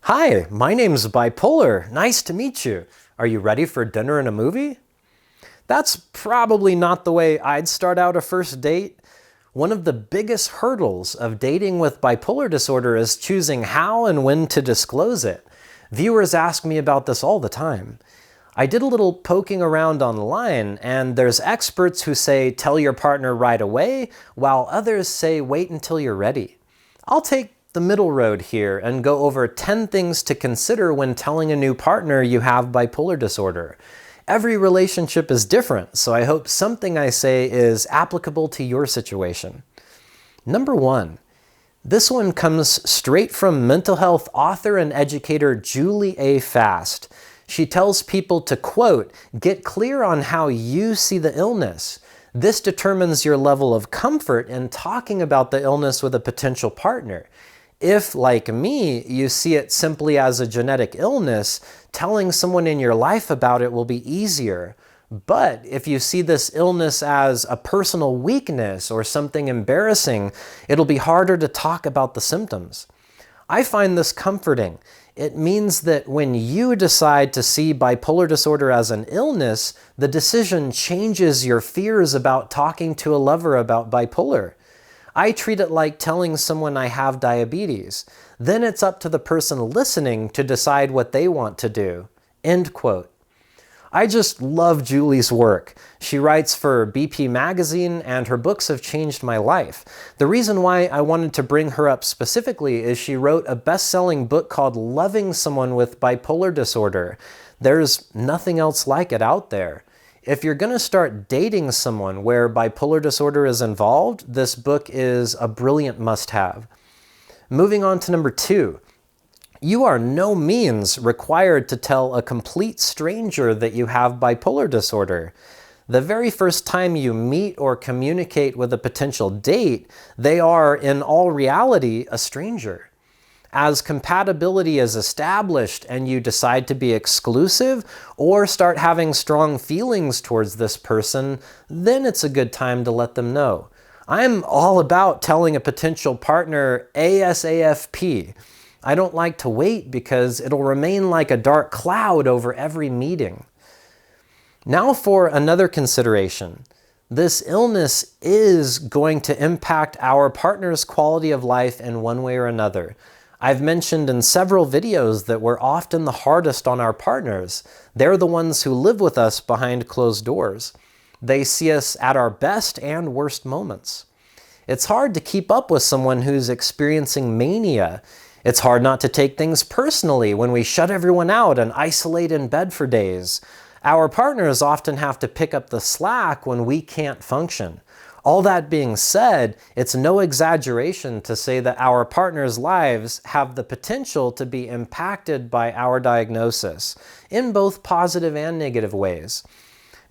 Hi, my name's Bipolar. Nice to meet you. Are you ready for dinner and a movie? That's probably not the way I'd start out a first date. One of the biggest hurdles of dating with bipolar disorder is choosing how and when to disclose it. Viewers ask me about this all the time. I did a little poking around online, and there's experts who say tell your partner right away, while others say wait until you're ready. I'll take the middle road here and go over 10 things to consider when telling a new partner you have bipolar disorder. Every relationship is different, so I hope something I say is applicable to your situation. Number 1. This one comes straight from mental health author and educator Julie A. Fast. She tells people to, quote, get clear on how you see the illness. This determines your level of comfort in talking about the illness with a potential partner. If, like me, you see it simply as a genetic illness, telling someone in your life about it will be easier. But if you see this illness as a personal weakness or something embarrassing, it'll be harder to talk about the symptoms. I find this comforting. It means that when you decide to see bipolar disorder as an illness, the decision changes your fears about talking to a lover about bipolar. I treat it like telling someone I have diabetes. Then it's up to the person listening to decide what they want to do. End quote. I just love Julie's work. She writes for BP Magazine, and her books have changed my life. The reason why I wanted to bring her up specifically is she wrote a best-selling book called Loving Someone with Bipolar Disorder. There's nothing else like it out there. If you're going to start dating someone where bipolar disorder is involved, this book is a brilliant must-have. Moving on to number 2. You are no means required to tell a complete stranger that you have bipolar disorder. The very first time you meet or communicate with a potential date, they are, in all reality, a stranger. As compatibility is established and you decide to be exclusive or start having strong feelings towards this person, then it's a good time to let them know. I'm all about telling a potential partner ASAP. I don't like to wait because it'll remain like a dark cloud over every meeting. Now for another consideration. This illness is going to impact our partner's quality of life in one way or another. I've mentioned in several videos that we're often the hardest on our partners. They're the ones who live with us behind closed doors. They see us at our best and worst moments. It's hard to keep up with someone who's experiencing mania. It's hard not to take things personally when we shut everyone out and isolate in bed for days. Our partners often have to pick up the slack when we can't function. All that being said, it's no exaggeration to say that our partners' lives have the potential to be impacted by our diagnosis, in both positive and negative ways.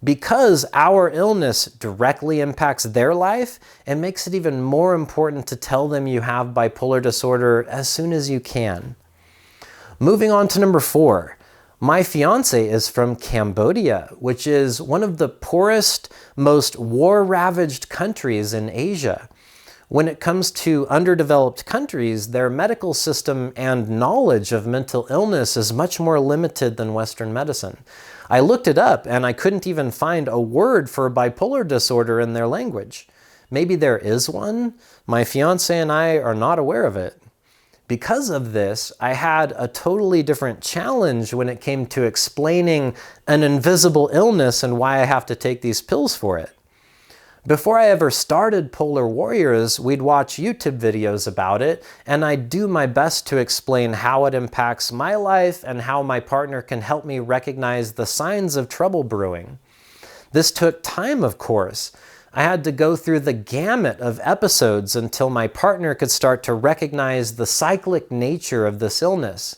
Because our illness directly impacts their life, it makes it even more important to tell them you have bipolar disorder as soon as you can. Moving on to number 4. My fiance is from Cambodia, which is one of the poorest, most war-ravaged countries in Asia. When it comes to underdeveloped countries, their medical system and knowledge of mental illness is much more limited than Western medicine. I looked it up and I couldn't even find a word for bipolar disorder in their language. Maybe there is one? My fiance and I are not aware of it. Because of this, I had a totally different challenge when it came to explaining an invisible illness and why I have to take these pills for it. Before I ever started Polar Warriors, we'd watch YouTube videos about it, and I'd do my best to explain how it impacts my life and how my partner can help me recognize the signs of trouble brewing. This took time, of course. I had to go through the gamut of episodes until my partner could start to recognize the cyclic nature of this illness.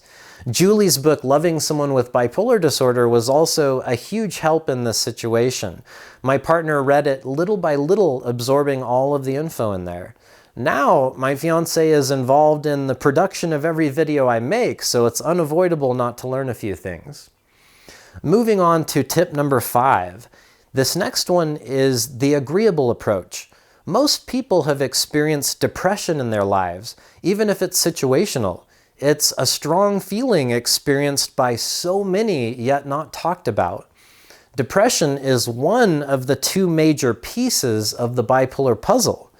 Julie's book, Loving Someone with Bipolar Disorder, was also a huge help in this situation. My partner read it little by little, absorbing all of the info in there. Now, my fiance is involved in the production of every video I make, so it's unavoidable not to learn a few things. Moving on to tip number 5. This next one is the agreeable approach. Most people have experienced depression in their lives, even if it's situational. It's a strong feeling experienced by so many, yet not talked about. Depression is one of the two major pieces of the bipolar puzzle.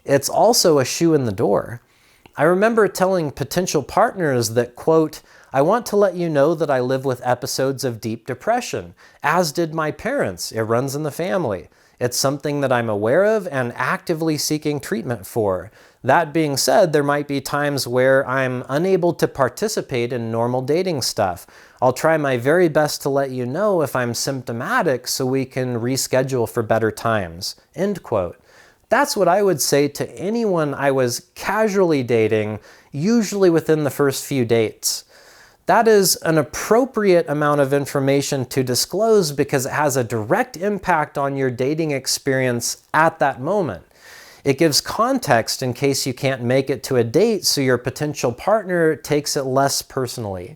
It's also a shoe in the door. I remember telling potential partners that, quote, "I want to let you know that I live with episodes of deep depression, as did my parents. It runs in the family. It's something that I'm aware of and actively seeking treatment for. That being said, there might be times where I'm unable to participate in normal dating stuff. I'll try my very best to let you know if I'm symptomatic so we can reschedule for better times." End quote. That's what I would say to anyone I was casually dating, usually within the first few dates. That is an appropriate amount of information to disclose because it has a direct impact on your dating experience at that moment. It gives context in case you can't make it to a date, so your potential partner takes it less personally.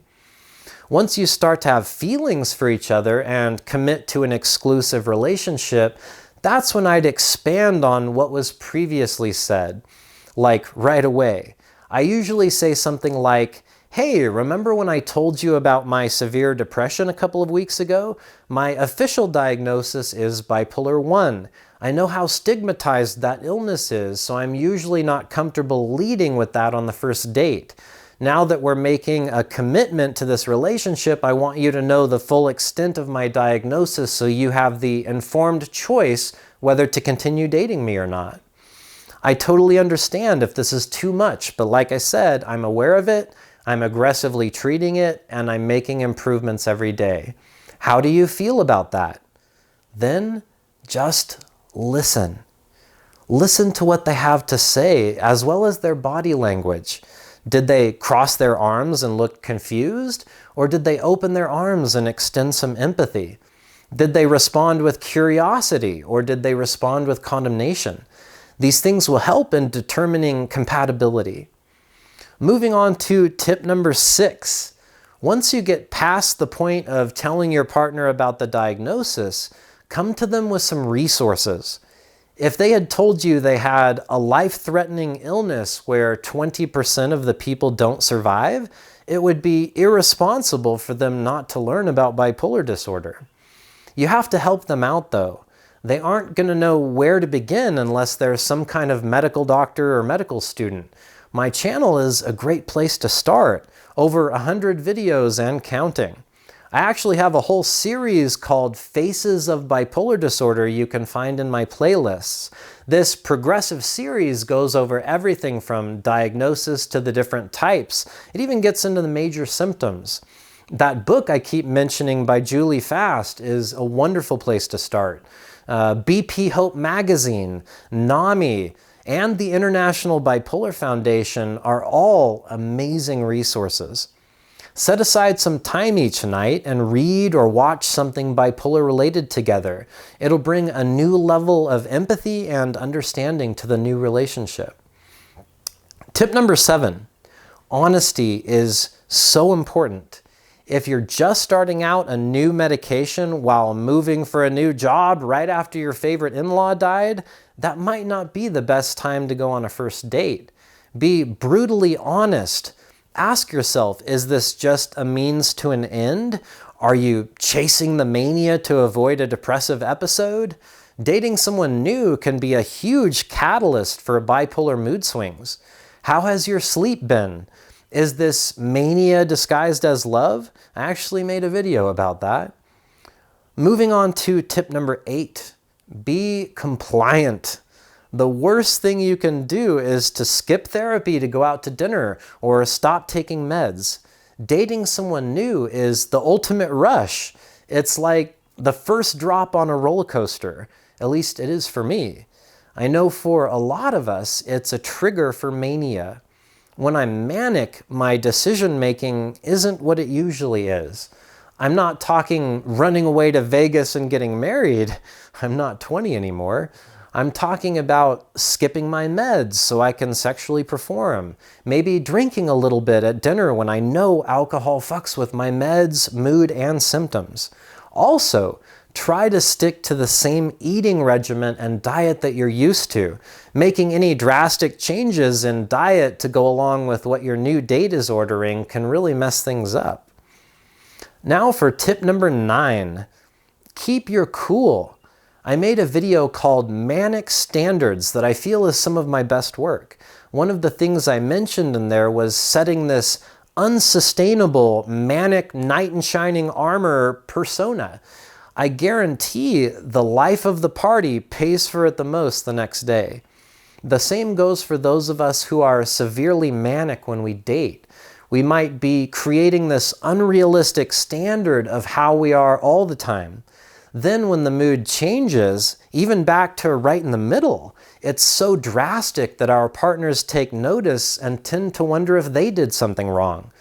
Once you start to have feelings for each other and commit to an exclusive relationship, that's when I'd expand on what was previously said, like right away. I usually say something like, "Hey, remember when I told you about my severe depression a couple of weeks ago? My official diagnosis is bipolar 1. I know how stigmatized that illness is, so I'm usually not comfortable leading with that on the first date. Now that we're making a commitment to this relationship, I want you to know the full extent of my diagnosis so you have the informed choice whether to continue dating me or not. I totally understand if this is too much, but like I said, I'm aware of it, I'm aggressively treating it, and I'm making improvements every day. How do you feel about that?" Then just listen. Listen to what they have to say, as well as their body language. Did they cross their arms and look confused? Or did they open their arms and extend some empathy? Did they respond with curiosity? Or did they respond with condemnation? These things will help in determining compatibility. Moving on to tip number 6. Once you get past the point of telling your partner about the diagnosis, come to them with some resources. If they had told you they had a life-threatening illness where 20% of the people don't survive, it would be irresponsible for them not to learn about bipolar disorder. You have to help them out though. They aren't going to know where to begin unless they're some kind of medical doctor or medical student. My channel is a great place to start. Over 100 videos and counting. I actually have a whole series called Faces of Bipolar Disorder you can find in my playlists. This progressive series goes over everything from diagnosis to the different types. It even gets into the major symptoms. That book I keep mentioning by Julie Fast is a wonderful place to start. BP Hope Magazine, NAMI, and the International Bipolar Foundation are all amazing resources. Set aside some time each night and read or watch something bipolar related together. It'll bring a new level of empathy and understanding to the new relationship. Tip number 7, honesty is so important. If you're just starting out a new medication while moving for a new job right after your favorite in-law died, that might not be the best time to go on a first date. Be brutally honest. Ask yourself, is this just a means to an end? Are you chasing the mania to avoid a depressive episode? Dating someone new can be a huge catalyst for bipolar mood swings. How has your sleep been? Is this mania disguised as love? I actually made a video about that. Moving on to tip number 8, be compliant. The worst thing you can do is to skip therapy to go out to dinner or stop taking meds. Dating someone new is the ultimate rush. It's like the first drop on a roller coaster. At least it is for me. I know for a lot of us, it's a trigger for mania. When I'm manic, my decision-making isn't what it usually is. I'm not talking running away to Vegas and getting married. I'm not 20 anymore. I'm talking about skipping my meds so I can sexually perform. Maybe drinking a little bit at dinner when I know alcohol fucks with my meds, mood, and symptoms. Also, Try to stick to the same eating regimen and diet that you're used to. Making any drastic changes in diet to go along with what your new date is ordering can really mess things up. Now for tip number 9, keep your cool. I made a video called Manic Standards that I feel is some of my best work. One of the things I mentioned in there was setting this unsustainable, manic, knight in shining armor persona. I guarantee the life of the party pays for it the most the next day. The same goes for those of us who are severely manic when we date. We might be creating this unrealistic standard of how we are all the time. Then when the mood changes, even back to right in the middle, it's so drastic that our partners take notice and tend to wonder if they did something wrong.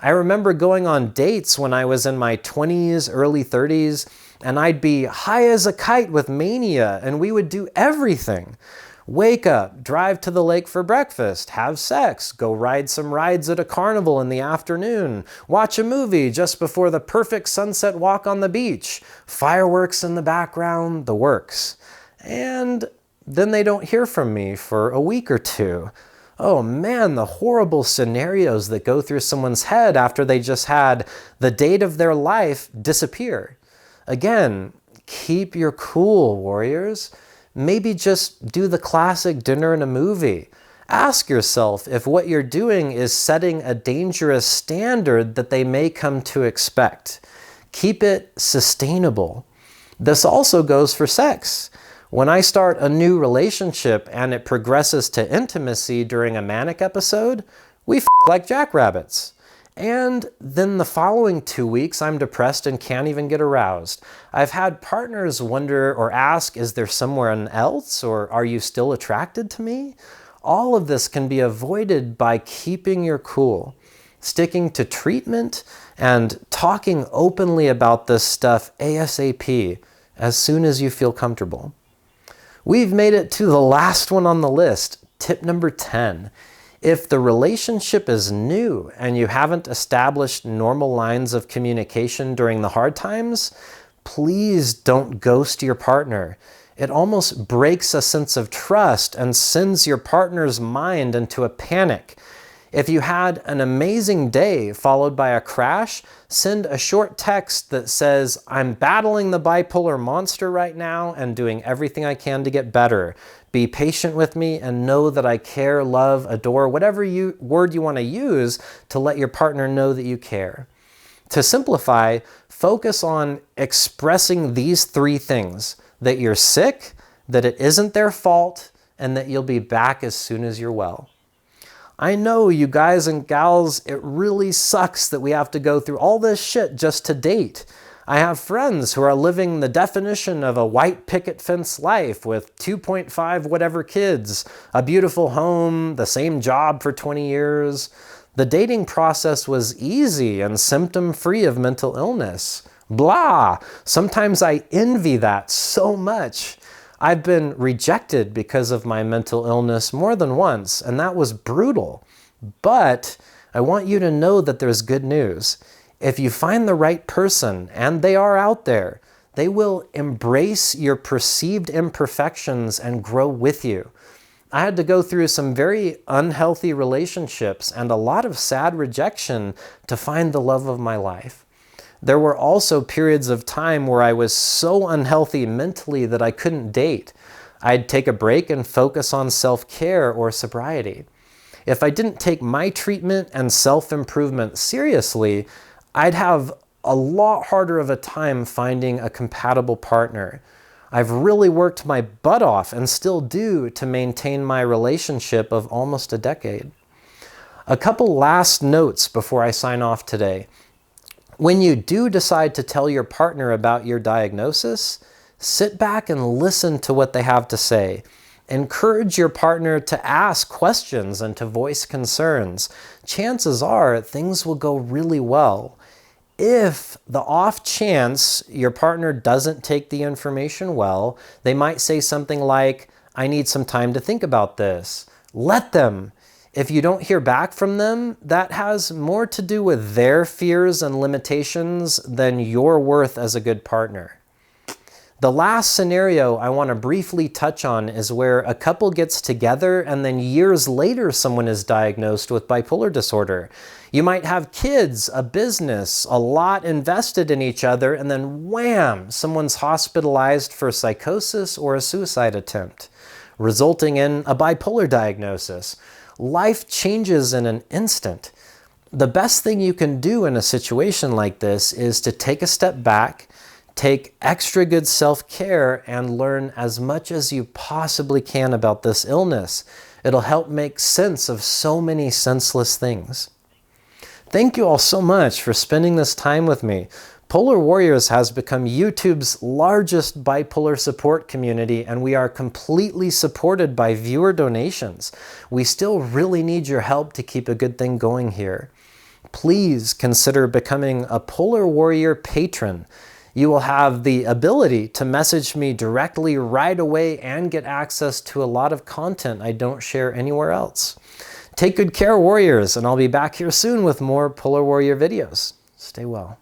I remember going on dates when I was in my 20s, early 30s, and I'd be high as a kite with mania, and we would do everything. Wake up, drive to the lake for breakfast, have sex, go ride some rides at a carnival in the afternoon, watch a movie just before the perfect sunset walk on the beach, fireworks in the background, the works. And then they don't hear from me for a week or two. Oh man, the horrible scenarios that go through someone's head after they just had the date of their life disappear. Again, keep your cool, warriors. Maybe just do the classic dinner and a movie. Ask yourself if what you're doing is setting a dangerous standard that they may come to expect. Keep it sustainable. This also goes for sex. When I start a new relationship and it progresses to intimacy during a manic episode, we f like jackrabbits. And then the following 2 weeks, I'm depressed and can't even get aroused. I've had partners wonder or ask, is there someone else, or are you still attracted to me? All of this can be avoided by keeping your cool, sticking to treatment, and talking openly about this stuff ASAP as soon as you feel comfortable. We've made it to the last one on the list, tip number 10. If the relationship is new and you haven't established normal lines of communication during the hard times, please don't ghost your partner. It almost breaks a sense of trust and sends your partner's mind into a panic. If you had an amazing day followed by a crash, send a short text that says, "I'm battling the bipolar monster right now and doing everything I can to get better. Be patient with me and know that I care, love, adore," whatever word you want to use to let your partner know that you care. To simplify, focus on expressing these 3 things: that you're sick, that it isn't their fault, and that you'll be back as soon as you're well. I know, you guys and gals, it really sucks that we have to go through all this shit just to date. I have friends who are living the definition of a white picket fence life with 2.5 whatever kids, a beautiful home, the same job for 20 years. The dating process was easy and symptom-free of mental illness. Blah! Sometimes I envy that so much. I've been rejected because of my mental illness more than once, and that was brutal. But I want you to know that there's good news. If you find the right person, and they are out there, they will embrace your perceived imperfections and grow with you. I had to go through some very unhealthy relationships and a lot of sad rejection to find the love of my life. There were also periods of time where I was so unhealthy mentally that I couldn't date. I'd take a break and focus on self-care or sobriety. If I didn't take my treatment and self-improvement seriously, I'd have a lot harder of a time finding a compatible partner. I've really worked my butt off and still do to maintain my relationship of almost a decade. A couple last notes before I sign off today. When you do decide to tell your partner about your diagnosis, sit back and listen to what they have to say. Encourage your partner to ask questions and to voice concerns. Chances are things will go really well. If the off chance your partner doesn't take the information well, they might say something like, "I need some time to think about this." Let them. If you don't hear back from them, that has more to do with their fears and limitations than your worth as a good partner. The last scenario I want to briefly touch on is where a couple gets together and then years later someone is diagnosed with bipolar disorder. You might have kids, a business, a lot invested in each other, and then wham, someone's hospitalized for psychosis or a suicide attempt, resulting in a bipolar diagnosis. Life changes in an instant. The best thing you can do in a situation like this is to take a step back, take extra good self-care, and learn as much as you possibly can about this illness. It'll help make sense of so many senseless things. Thank you all so much for spending this time with me. Polar Warriors has become YouTube's largest bipolar support community, and we are completely supported by viewer donations. We still really need your help to keep a good thing going here. Please consider becoming a Polar Warrior patron. You will have the ability to message me directly right away and get access to a lot of content I don't share anywhere else. Take good care, Warriors, and I'll be back here soon with more Polar Warrior videos. Stay well.